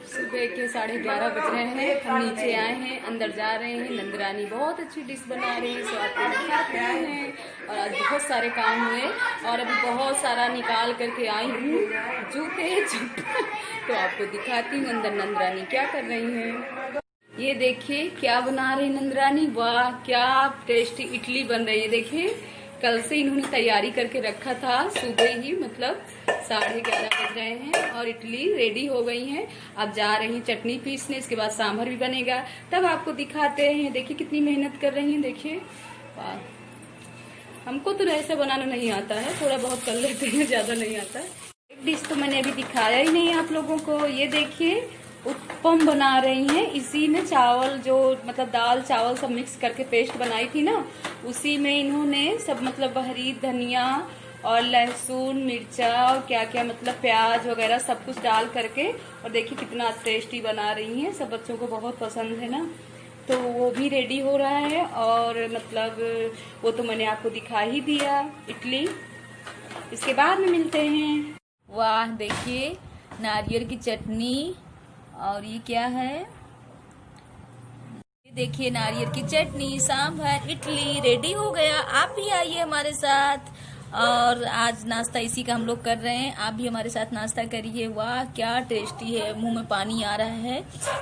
सुबह के 11:30 बज रहे हैं। हम नीचे आए हैं, अंदर जा रहे हैं। नंदरानी बहुत अच्छी डिश बना रही है, सो आपको दिखाते हैं। और आज बहुत सारे काम हुए और अभी बहुत सारा निकाल करके आई हूँ जूते चप्पल, तो आपको दिखाती हूँ अंदर नंदरानी क्या कर रही है। ये देखिए क्या बना रही नंदरानी, वाह क्या टेस्टी इडली बन रही है। देखिए कल से इन्होंने तैयारी करके रखा था, सुबह ही मतलब 11:30 बज रहे हैं और इडली रेडी हो गई हैं। अब जा रही हैं चटनी पीसने, इसके बाद सांभर भी बनेगा, तब आपको दिखाते हैं। देखिए कितनी मेहनत कर रही हैं, देखिए वाह। हमको तो ऐसा बनाना नहीं आता है, थोड़ा बहुत कर लेते हैं, ज्यादा नहीं आता है। एक डिश तो मैंने अभी दिखाया ही नहीं आप लोगों को। ये देखिए उत्पम बना रही हैं, इसी में चावल जो मतलब दाल चावल सब मिक्स करके पेस्ट बनाई थी ना, उसी में इन्होंने सब मतलब हरी धनिया और लहसुन मिर्चा और क्या क्या मतलब प्याज वगैरह सब कुछ डाल करके, और देखिए कितना टेस्टी बना रही हैं। सब बच्चों को बहुत पसंद है ना, तो वो भी रेडी हो रहा है। और मतलब वो तो मैंने आपको दिखा ही दिया इडली। इसके बाद में मिलते हैं। वाह देखिए नारियल की चटनी, और ये क्या है, ये देखिए नारियल की चटनी, सांभर, इडली रेडी हो गया। आप भी आइए हमारे साथ, और आज नाश्ता इसी का हम लोग कर रहे हैं। आप भी हमारे साथ नाश्ता करिए। वाह क्या टेस्टी है, मुंह में पानी आ रहा है।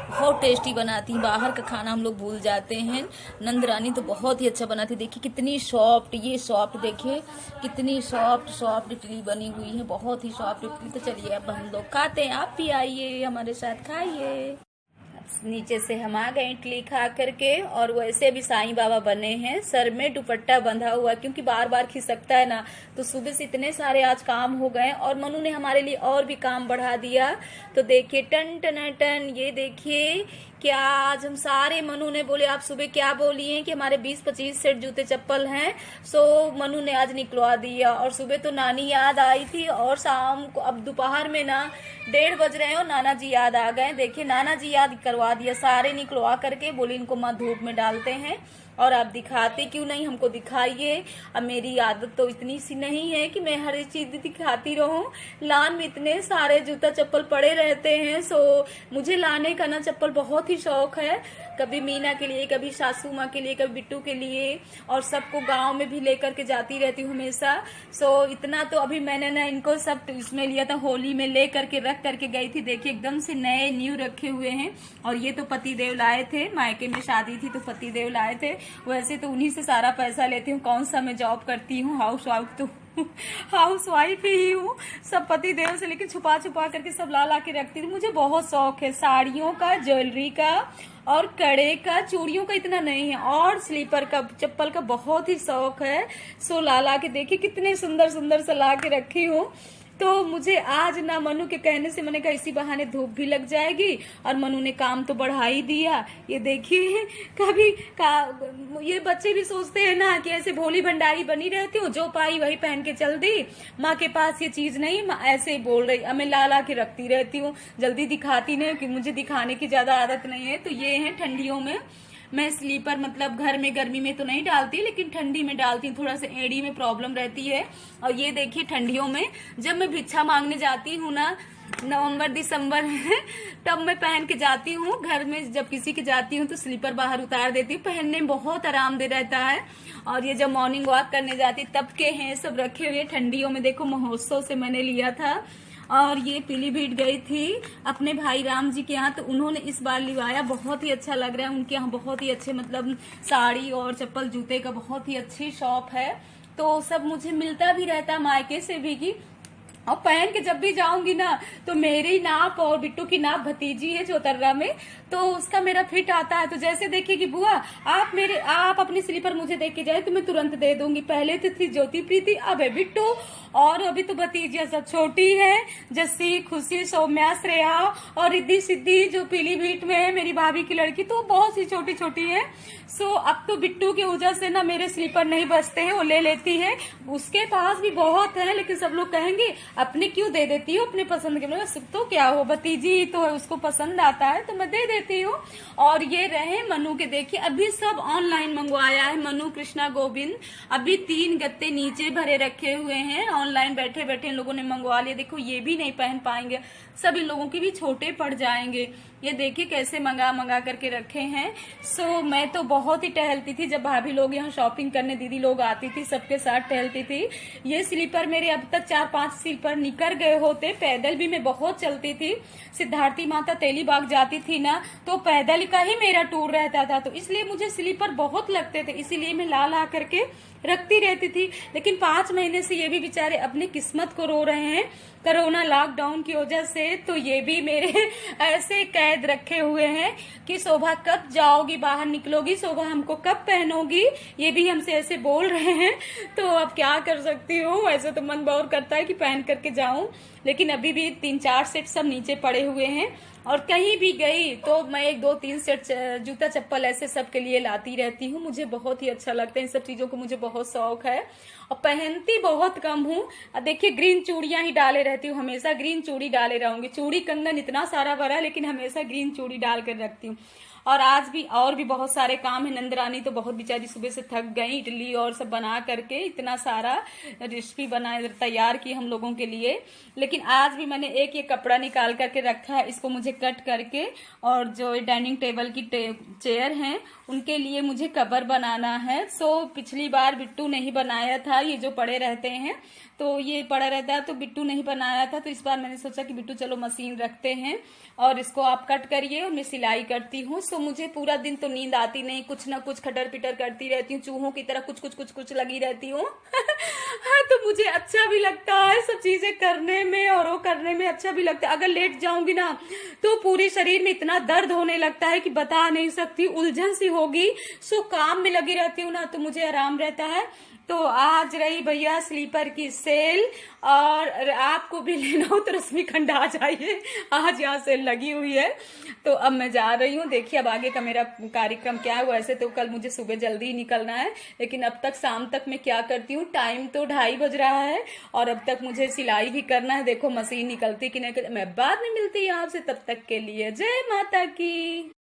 बहुत टेस्टी बनाती हैं, बाहर का खाना हम लोग भूल जाते हैं। नंदरानी तो बहुत ही अच्छा बनाती है। देखिए कितनी सॉफ्ट, ये सॉफ्ट देखिए कितनी सॉफ्ट इडली बनी हुई है, बहुत ही सॉफ्ट इडली। तो चलिए अब हम लोग खाते हैं, आप भी आइए हमारे साथ खाइए। नीचे से हम आ गए इडली खा करके, और वैसे भी साईं बाबा बने हैं, सर में दुपट्टा बंधा हुआ, क्योंकि बार बार खिसकता है ना। तो सुबह से इतने सारे आज काम हो गए, और मनु ने हमारे लिए और भी काम बढ़ा दिया। तो देखिए टन टन टन, ये देखिए क्या आज हम सारे, मनु ने बोले आप सुबह क्या बोली हैं कि हमारे 20-25 सेट जूते चप्पल हैं, सो मनु ने आज निकलवा दिया। और सुबह तो नानी याद आई थी, और शाम को अब दोपहर में ना 1:30 बज रहे हैं और नाना जी याद आ गए। देखिए नाना जी याद करवा दिया, सारे निकलवा करके बोले इनको मत धूप में डालते हैं। और आप दिखाते क्यों नहीं, हमको दिखाइए। अब मेरी आदत तो इतनी सी नहीं है कि मैं हर एक चीज दिखाती रहूं। लान में इतने सारे जूता चप्पल पड़े रहते हैं, सो मुझे लाने का ना चप्पल बहुत ही शौक है। कभी मीना के लिए, कभी सासू माँ के लिए, कभी बिट्टू के लिए, और सबको गांव में भी लेकर के जाती रहती हूँ हमेशा। सो इतना तो अभी मैंने ना इनको सब इसमें लिया था, होली में ले करके रख करके गई थी। देखिए एकदम से नए न्यू रखे हुए हैं। और ये तो पतिदेव लाए थे, मायके में शादी थी तो पतिदेव लाए थे। वैसे तो उन्हीं से सारा पैसा लेती हूँ, कौन सा मैं जॉब करती हूँ, हाउस वाइफ तो हाउस वाइफ ही हूँ। सब पति देव से लेकिन छुपा छुपा करके सब ला ला के रखती थी। मुझे बहुत शौक है साड़ियों का, ज्वेलरी का, और कड़े का, चूड़ियों का इतना नहीं है, और स्लीपर का, चप्पल का बहुत ही शौक है। सो ला ला के देखिए कितने सुंदर सुंदर से ला के रखी हूँ। तो मुझे आज ना मनु के कहने से मैंने कहा इसी बहाने धूप भी लग जाएगी, और मनु ने काम तो बढ़ा ही दिया। ये देखिए कभी ये बच्चे भी सोचते हैं ना कि ऐसे भोली भंडारी बनी रहती हूँ, जो पाई वही पहन के चल दी, माँ के पास ये चीज नहीं, माँ ऐसे ही बोल रही, मैं ला ला के रखती रहती हूँ, जल्दी दिखाती नहीं, कि मुझे दिखाने की ज्यादा आदत नहीं है। तो ये है ठंडियों में मैं स्लीपर मतलब घर में गर्मी में तो नहीं डालती, लेकिन ठंडी में डालती हूँ, थोड़ा सा एड़ी में प्रॉब्लम रहती है। और ये देखिए ठंडियों में जब मैं भिक्षा मांगने जाती हूँ ना, नवंबर दिसंबर में, तब मैं पहन के जाती हूँ। घर में जब किसी के जाती हूँ तो स्लीपर बाहर उतार देती हूँ, पहनने में बहुत आरामदेह रहता है। और ये जब मॉर्निंग वॉक करने जाती तब के हैं सब रखे हुए ठंडियों में। देखो महोत्सव से मैंने लिया था, और ये पीलीभीत गई थी अपने भाई राम जी के यहाँ, तो उन्होंने इस बार लिवाया, बहुत ही अच्छा लग रहा है। उनके यहाँ बहुत ही अच्छे मतलब साड़ी और चप्पल जूते का बहुत ही अच्छी शॉप है, तो सब मुझे मिलता भी रहता है मायके से भी की। और पहन के जब भी जाऊंगी ना, तो मेरी नाप और बिट्टू की नाप भतीजी है चौतर्रा में, तो उसका मेरा फिट आता है। तो जैसे देखिए बुआ आप अपनी स्लीपर मुझे देख के जाए तो मैं तुरंत दे दूंगी। पहले तो थी ज्योति प्रीति, अब है बिट्टू, और अभी तो भतीजियां सब छोटी है, जस्सी, खुशी, सौम्या, श्रेया और रिद्धि सिद्धि जो पीलीभीत में है मेरी भाभी की लड़की, तो बहुत सी छोटी छोटी है। सो अब तो बिट्टू की वजह से ना मेरे स्लीपर नहीं बचते हैं, वो ले लेती है। उसके पास भी बहुत है, लेकिन सब लोग कहेंगे अपने क्यों दे देती हो, अपने पसंद के। तो क्या हो, भतीजी तो है, उसको पसंद आता है तो मैं दे देती लेती हूँ। और ये रहे मनु के, देखिए अभी सब ऑनलाइन मंगवाया है। मनु, कृष्णा, गोविंद अभी 3 गत्ते नीचे भरे रखे हुए हैं, ऑनलाइन बैठे बैठे इन लोगों ने मंगवा लिया। देखो ये भी नहीं पहन पाएंगे, सब इन लोगों के भी छोटे पड़ जाएंगे। ये देखिए कैसे मंगा मंगा करके रखे हैं। सो मैं तो बहुत ही टहलती थी, जब भाभी लोग यहाँ शॉपिंग करने दीदी लोग आती थी सबके साथ टहलती थी। ये स्लीपर मेरे अब तक 4-5 स्लीपर निकल गए होते। पैदल भी मैं बहुत चलती थी, सिद्धार्थी माता तेलीबाग जाती थी ना, तो पैदल का ही मेरा टूर रहता था, तो इसलिए मुझे स्लीपर बहुत लगते थे, इसीलिए मैं ला ला करके रखती रहती थी। लेकिन 5 महीने से ये भी बेचारे अपनी किस्मत को रो रहे हैं कोरोना लॉकडाउन की वजह से। तो ये भी मेरे ऐसे कैद रखे हुए हैं कि शोभा कब जाओगी, बाहर निकलोगी, शोभा हमको कब पहनोगी, ये भी हमसे ऐसे बोल रहे हैं। तो अब क्या कर सकती हूँ, ऐसे तो मन बहुत करता है कि पहन करके जाऊं, लेकिन अभी भी 3-4 सेट सब नीचे पड़े हुए हैं। और कहीं भी गई तो मैं 1-2-3 सेट जूता चप्पल ऐसे सबके लिए लाती रहती हूँ। मुझे बहुत ही अच्छा लगता है, इन सब चीजों को मुझे बहुत शौक है और पहनती बहुत कम हूँ। देखिए ग्रीन चूड़ियां ही डाले रहती हूँ, हमेशा ग्रीन चूड़ी डाले रहूंगी। चूड़ी कंगन इतना सारा भरा, लेकिन हमेशा ग्रीन चूड़ी डाल कर रखती हूँ। और आज भी और भी बहुत सारे काम है। नंदरानी तो बहुत बेचारी सुबह से थक गई, इडली और सब बना करके इतना सारा रेसिपी बना तैयार की हम लोगों के लिए। लेकिन आज भी मैंने एक कपड़ा निकाल करके रखा है, इसको मुझे कट करके, और जो डाइनिंग टेबल की चेयर हैं उनके लिए मुझे कवर बनाना है। सो पिछली बार बिट्टू नहीं बनाया था, ये जो पड़े रहते हैं तो ये पड़ा रहता है, तो बिट्टू नहीं बनाया था, तो इस बार मैंने सोचा कि बिट्टू चलो मशीन रखते हैं और इसको आप कट करिए और मैं सिलाई करती हूँ। सो मुझे पूरा दिन तो नींद आती नहीं, कुछ ना कुछ खटर पिटर करती रहती हूँ, चूहों की तरह कुछ लगी रहती हूँ। तो मुझे अच्छा भी लगता है सब चीजें करने में, और वो करने में अच्छा भी लगता है। अगर लेट जाऊंगी ना तो पूरे शरीर में इतना दर्द होने लगता है कि बता नहीं सकती, उलझन सी होगी। सो काम में लगी रहती हूँ ना तो मुझे आराम रहता है। तो आज रही भैया स्लीपर की सेल, और आपको भी लेना हो तो रश्मि खंड आ जाइए, आज यहाँ सेल लगी हुई है। तो अब मैं जा रही हूँ, देखिए अब आगे का मेरा कार्यक्रम क्या है। वैसे तो कल मुझे सुबह जल्दी ही निकलना है, लेकिन अब तक शाम तक मैं क्या करती हूँ, टाइम तो 2:30 बज रहा है और अब तक मुझे सिलाई भी करना है। देखो मशीन निकलती कि नहीं, मैं बाद में मिलती हूँ आपसे, तब तक के लिए जय माता की।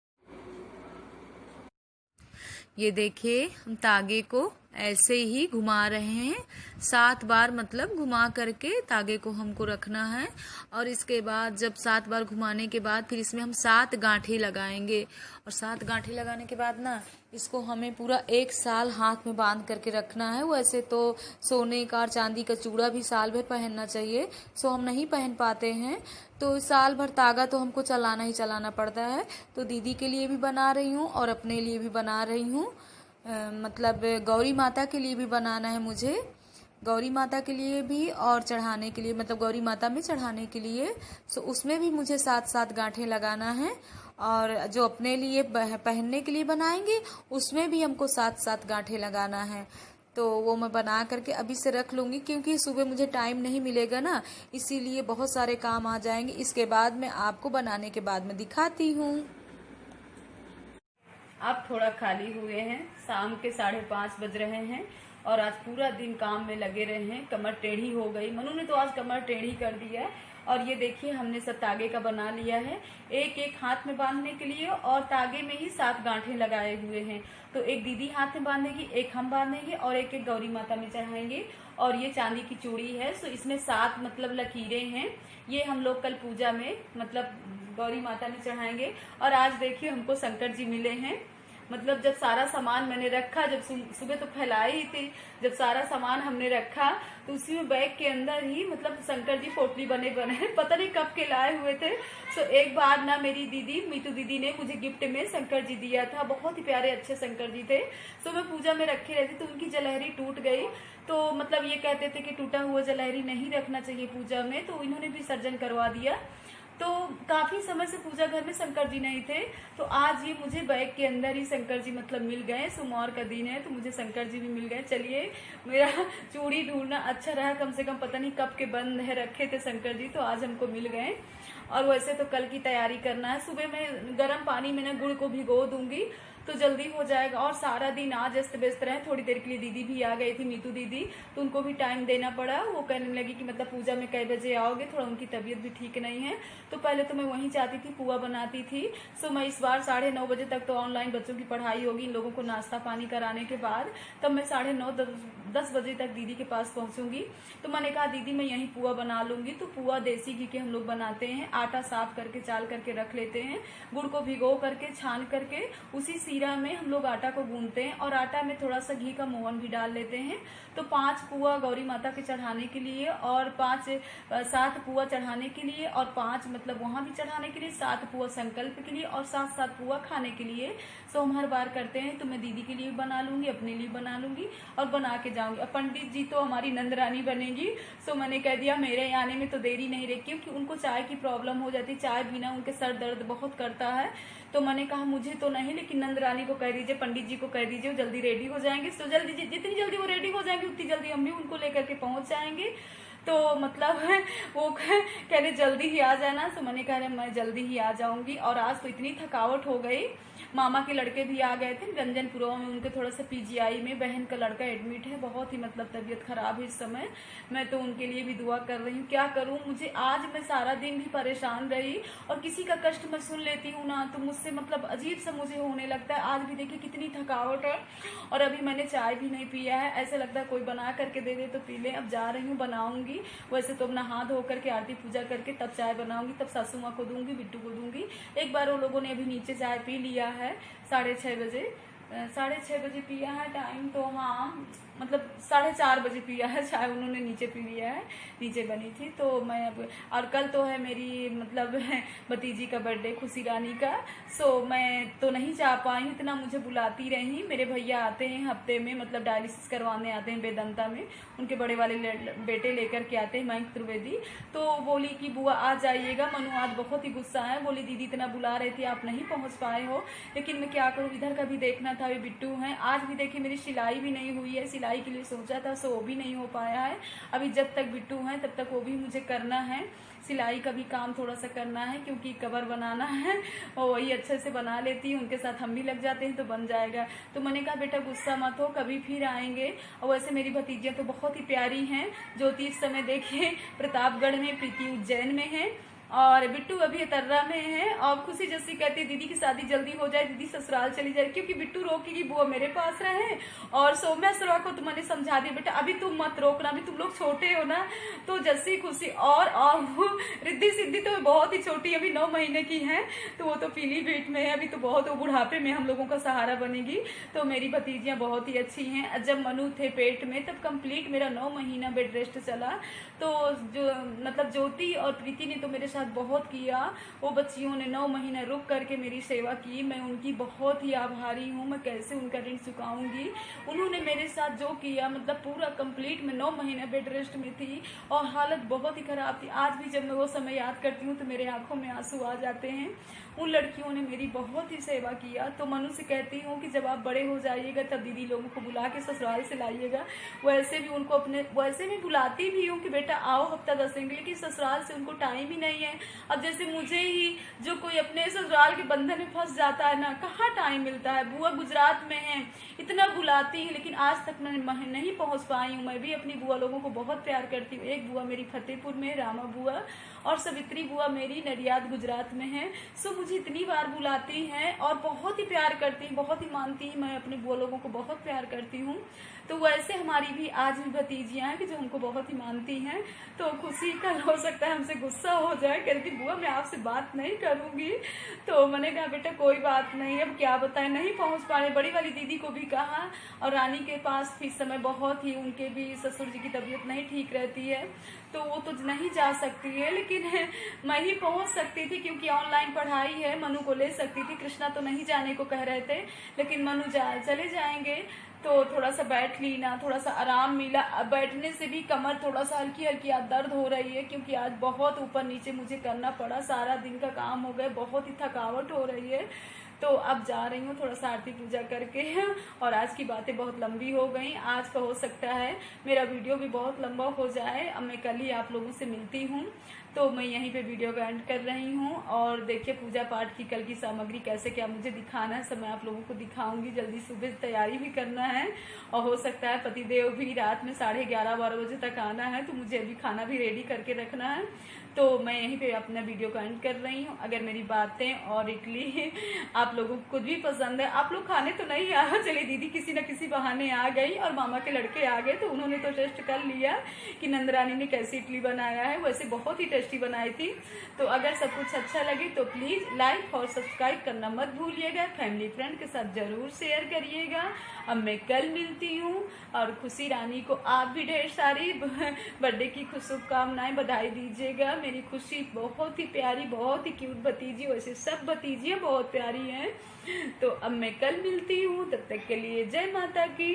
ये देखिए हम तागे को ऐसे ही घुमा रहे हैं 7 बार, मतलब घुमा करके तागे को हमको रखना है। और इसके बाद जब 7 बार घुमाने के बाद फिर इसमें हम 7 गांठें लगाएंगे, और 7 गांठें लगाने के बाद ना इसको हमें पूरा 1 साल हाथ में बांध करके रखना है। वैसे तो सोने का और चांदी का चूड़ा भी साल भर पहनना चाहिए, सो हम नहीं पहन पाते हैं, तो साल भर तागा तो हमको चलाना ही चलाना पड़ता है। तो दीदी के लिए भी बना रही हूँ और अपने लिए भी बना रही हूँ, मतलब गौरी माता के लिए भी बनाना है मुझे, गौरी माता के लिए भी और चढ़ाने के लिए, मतलब गौरी माता में चढ़ाने के लिए। सो उसमें भी मुझे 7-7 गांठें लगाना है, और जो अपने लिए पहनने के लिए बनाएंगे उसमें भी हमको 7-7 गांठें लगाना है। तो वो मैं बना करके अभी से रख लूँगी, क्योंकि सुबह मुझे टाइम नहीं मिलेगा ना, इसीलिए बहुत सारे काम आ जाएंगे। इसके बाद मैं आपको बनाने के बाद में दिखाती हूँ। अब थोड़ा खाली हुए हैं, शाम के 5:30 बज रहे हैं और आज पूरा दिन काम में लगे रहे हैं। कमर टेढ़ी हो गई, मनु ने तो आज कमर टेढ़ी कर दी है। और ये देखिए हमने सब तागे का बना लिया है, एक हाथ में बांधने के लिए, और तागे में ही 7 गांठें लगाए हुए हैं। तो एक दीदी हाथ में बांधेगी, एक हम बांधेंगे और एक गौरी माता में चढ़ाएंगे। और ये चांदी की चूड़ी है, सो इसमें 7 मतलब लकीरें हैं। ये हम लोग कल पूजा में मतलब गौरी माता में चढ़ाएंगे। और आज देखिए हमको शंकर जी मिले हैं, मतलब जब सारा सामान मैंने रखा, जब सुबह तो फैलाई ही थी, जब सारा सामान हमने रखा तो उसी में बैग के अंदर ही मतलब शंकर जी पोटली बने पता नहीं कब के लाए हुए थे। सो एक बार ना मेरी दीदी मीतू दीदी ने मुझे गिफ्ट में शंकर जी दिया था, बहुत ही प्यारे अच्छे शंकर जी थे। सो मैं पूजा में रखे रहती तो उनकी जलहरी टूट गई, तो मतलब ये कहते थे कि टूटा हुआ जलहरी नहीं रखना चाहिए पूजा में, तो इन्होंने भी सर्जन करवा दिया। तो काफी समय से पूजा घर में शंकर जी नहीं थे, तो आज ये मुझे बैग के अंदर ही शंकर जी मतलब मिल गए। सोमवार का दिन है तो मुझे शंकर जी भी मिल गए। चलिए मेरा चूड़ी ढूंढना अच्छा रहा, कम से कम पता नहीं कब के बंद है रखे थे शंकर जी, तो आज हमको मिल गए। और वैसे तो कल की तैयारी करना है, सुबह में गर्म पानी में ना गुड़ को भिगो दूंगी, तो जल्दी हो जाएगा। और सारा दिन आज अस्त व्यस्त रहे। थोड़ी देर के लिए दीदी भी आ गई थी, मीतू दीदी, तो उनको भी टाइम देना पड़ा। वो कहने लगी कि मतलब पूजा में कई बजे आओगे, थोड़ा उनकी तबीयत भी ठीक नहीं है। तो पहले तो मैं वहीं जाती थी, पुआ बनाती थी। सो मैं इस बार 9:30 बजे तक तो ऑनलाइन बच्चों की पढ़ाई होगी, इन लोगों को नाश्ता पानी कराने के बाद, तब मैं 9:30 10 बजे तक दीदी के पास पहुंचूंगी। तो मैंने कहा दीदी मैं यहीं पुआ बना लूंगी। तो पुआ देसी घी के हम लोग बनाते हैं, आटा साफ करके चाल करके रख लेते हैं, गुड़ को भिगो करके छान करके उसी सीरा में हम लोग आटा को गूंथते हैं और आटा में थोड़ा सा घी का मोहन भी डाल लेते हैं। तो 5 पुआ गौरी माता के चढ़ाने के लिए और 7 पुआ चढ़ाने के लिए और 5 मतलब वहां भी चढ़ाने के लिए, 7 पुआ संकल्प के लिए और 7 पुआ खाने के लिए। सो हम हर बार करते हैं। तो मैं दीदी के लिए बना लूंगी, अपने लिए बना लूंगी और बना के जाऊंगी। अब पंडित जी तो हमारी नंदरानी बनेगी। सो मैंने कह दिया मेरे आने में तो देरी नहीं रही, क्योंकि उनको चाय की प्रॉब्लम हो जाती, चाय बिना उनके सर दर्द बहुत करता है। तो मैंने कहा मुझे तो नहीं, लेकिन नंदरानी को कह दीजिए, पंडित जी को कह दीजिए, वो जल्दी रेडी हो जाएंगे। तो जल्दी जितनी जल्दी वो रेडी हो जाएंगे उतनी जल्दी हम भी उनको लेकर के पहुंच जाएंगे। तो मतलब वो कह रहे जल्दी ही आ जाना। तो मैंने कहा मैं जल्दी ही आ जाऊंगी। और आज तो इतनी थकावट हो गई, मामा के लड़के भी आ गए थे रंजनपुरा में, उनके थोड़ा सा पीजीआई में बहन का लड़का एडमिट है, बहुत ही मतलब तबीयत खराब है इस समय। मैं तो उनके लिए भी दुआ कर रही हूँ। क्या करूँ, मुझे आज मैं सारा दिन भी परेशान रही और किसी का कष्ट मैं सुन लेती हूँ ना, तो मुझसे मतलब अजीब सा मुझे होने लगता है। आज भी देखिए कितनी थकावट है और अभी मैंने चाय भी नहीं पिया है। ऐसा लगता है कोई बना करके दे दे तो पी ले। अब जा रही हूँ, बनाऊंगी। वैसे तो अपना हाथ धो करके आरती पूजा करके तब चाय बनाऊंगी, तब सासू माँ को दूंगी, बिट्टू को दूंगी। एक बार वो लोगों ने अभी नीचे चाय पी लिया है 6:30 बजे, 6:30 बजे पिया है टाइम। तो हाँ मतलब 4:30 बजे पिया है चाय, उन्होंने नीचे पी लिया है, नीचे बनी थी। तो मैं अब, और कल तो है मेरी मतलब भतीजी का बर्थडे, खुशी रानी का। सो मैं तो नहीं जा पाई हूँ, इतना मुझे बुलाती रही। मेरे भैया आते हैं हफ्ते में, मतलब डायलिसिस करवाने आते हैं बेदंता में, उनके बड़े वाले बेटे लेकर के आते हैं, मयंक त्रिवेदी। तो बोली कि बुआ आ जाइएगा। मनु आज बहुत ही गुस्सा है, बोली दीदी इतना बुला रहे थे आप नहीं पहुंच पाए हो। लेकिन मैं क्या करूँ, इधर का भी देखना था, वे बिट्टू हैं। आज भी देखिए मेरी सिलाई भी नहीं हुई है, सिलाई के लिए सोचा था, सो वो भी नहीं हो पाया है। अभी जब तक बिट्टू है तब तक वो भी मुझे करना है, सिलाई का भी काम थोड़ा सा करना है, क्योंकि कवर बनाना है और वही अच्छे से बना लेती है, उनके साथ हम भी लग जाते हैं तो बन जाएगा। तो मैंने कहा बेटा गुस्सा मत हो, कभी फिर आएंगे। और वैसे मेरी भतीजियां तो बहुत ही प्यारी हैं। ज्योति इस समय देखिए प्रतापगढ़ में, प्रीति उज्जैन में है और बिट्टू अभी अतर्रा में है। और खुशी जैसी कहती है दीदी की शादी जल्दी हो जाए, दीदी ससुराल चली जाए, क्योंकि बिट्टू रोकेगी बुआ मेरे पास रहे। और सौम्या सरोरा को तो मैंने समझा दिया बेटा अभी तुम मत रोकना, अभी तुम लोग छोटे हो ना। तो जैसी खुशी और रिद्धि सिद्धि तो बहुत ही छोटी, अभी 9 महीने की है, तो वो तो पीलीभीत में है अभी, तो बहुत वो बुढ़ापे में हम लोगों का सहारा बनेगी। तो मेरी भतीजियां बहुत ही अच्छी हैं। जब मनु थे पेट में तब कंप्लीट मेरा 9 महीना बेड रेस्ट चला। तो जो मतलब ज्योति और प्रीति ने तो मेरे साथ बहुत किया, वो बच्चियों ने 9 महीने रुक करके मेरी सेवा की। मैं उनकी बहुत ही आभारी हूँ, मैं कैसे उनका ऋण चुकाऊंगी। उन्होंने मेरे साथ जो किया मतलब पूरा कंप्लीट, मैं 9 महीने बेड रेस्ट में थी और हालत बहुत ही खराब थी। आज भी जब मैं वो समय याद करती हूँ तो मेरे आंखों में आंसू आ जाते हैं। उन लड़कियों ने मेरी बहुत ही सेवा किया। तो मनु से कहती हूँ कि जब आप बड़े हो जाइएगा तब दीदी लोगों को बुला के ससुराल से लाइएगा। वैसे भी उनको अपने वैसे भी बुलाती भी हूँ कि बेटा आओ हफ्ता 10 दिन, लेकिन ससुराल से उनको टाइम ही नहीं है। अब जैसे मुझे ही जो कोई अपने ससुराल के बंधन में फंस जाता है ना, कहाँ टाइम मिलता है। बुआ गुजरात में है, इतना बुलाती है लेकिन आज तक मैं नहीं पहुंच पाई हूँ। मैं भी अपनी बुआ लोगों को बहुत प्यार करती हूँ। एक बुआ मेरी फतेहपुर में, रामा बुआ, और सवित्री बुआ मेरी नडियाद गुजरात में है। सो मुझे इतनी बार बुलाती हैं और बहुत ही प्यार करती हैं, बहुत ही मानती हैं। मैं अपने बुआ लोगों को बहुत प्यार करती हूँ। तो वैसे हमारी भी आज भी भतीजियां हैं कि जो हमको बहुत ही मानती हैं। तो खुशी कल हो सकता है हमसे गुस्सा हो जाए, कहती बुआ मैं आपसे बात नहीं करूंगी। तो मैंने कहा बेटा कोई बात नहीं, अब क्या बताएं, नहीं पहुंच पा रहे। बड़ी वाली दीदी को भी कहा, और रानी के पास इस समय बहुत ही, उनके भी ससुर जी की तबीयत नहीं ठीक रहती है तो वो तो नहीं जा सकती है, लेकिन मैं ही पहुंच सकती थी क्योंकि ऑनलाइन पढ़ाई है। मनु को ले सकती थी, कृष्णा तो नहीं जाने को कह रहे थे, लेकिन मनु चले जाएंगे। तो थोड़ा सा बैठ ली ना, थोड़ा सा आराम मिला। बैठने से भी कमर थोड़ा सा हल्की हल्की दर्द हो रही है, क्योंकि आज बहुत ऊपर नीचे मुझे करना पड़ा, सारा दिन का काम हो गया, बहुत ही थकावट हो रही है। तो अब जा रही हूँ थोड़ा सा आरती पूजा करके। और आज की बातें बहुत लंबी हो गई, आज का हो सकता है मेरा वीडियो भी बहुत लंबा हो जाए। अब मैं कल ही आप लोगों से मिलती हूँ, तो मैं यहीं पे वीडियो को एंड कर रही हूँ। और देखिए पूजा पाठ की कल की सामग्री कैसे क्या मुझे दिखाना है, सब मैं आप लोगों को दिखाऊंगी। जल्दी सुबह तैयारी भी करना है, और हो सकता है पतिदेव भी रात में 11:30-12 बजे तक आना है, तो मुझे अभी खाना भी रेडी करके रखना है। तो मैं यहीं पे अपना वीडियो को एंड कर रही हूँ। अगर मेरी बातें और इडली आप लोगों को कुछ भी पसंद है, आप लोग खाने तो नहीं आया, चलिए दीदी किसी न किसी बहाने आ गई और मामा के लड़के आ गए, तो उन्होंने तो टेस्ट कर लिया कि नंदरानी ने कैसी इडली बनाया है। वैसे बहुत ही टेस्टी बनाई थी। तो अगर सब कुछ अच्छा लगे तो प्लीज लाइक और सब्सक्राइब करना मत भूलिएगा, फैमिली फ्रेंड के साथ जरूर शेयर करिएगा। अब मैं कल मिलती हूँ, और खुशी रानी को आप भी ढेर सारी बर्थडे की शुभकामनाएं, बधाई दीजिएगा। मेरी खुशी बहुत ही प्यारी, बहुत ही क्यूट भतीजी, वैसे सब भतीजियां बहुत प्यारी हैं। तो अब मैं कल मिलती हूँ, तब तक के लिए जय माता की।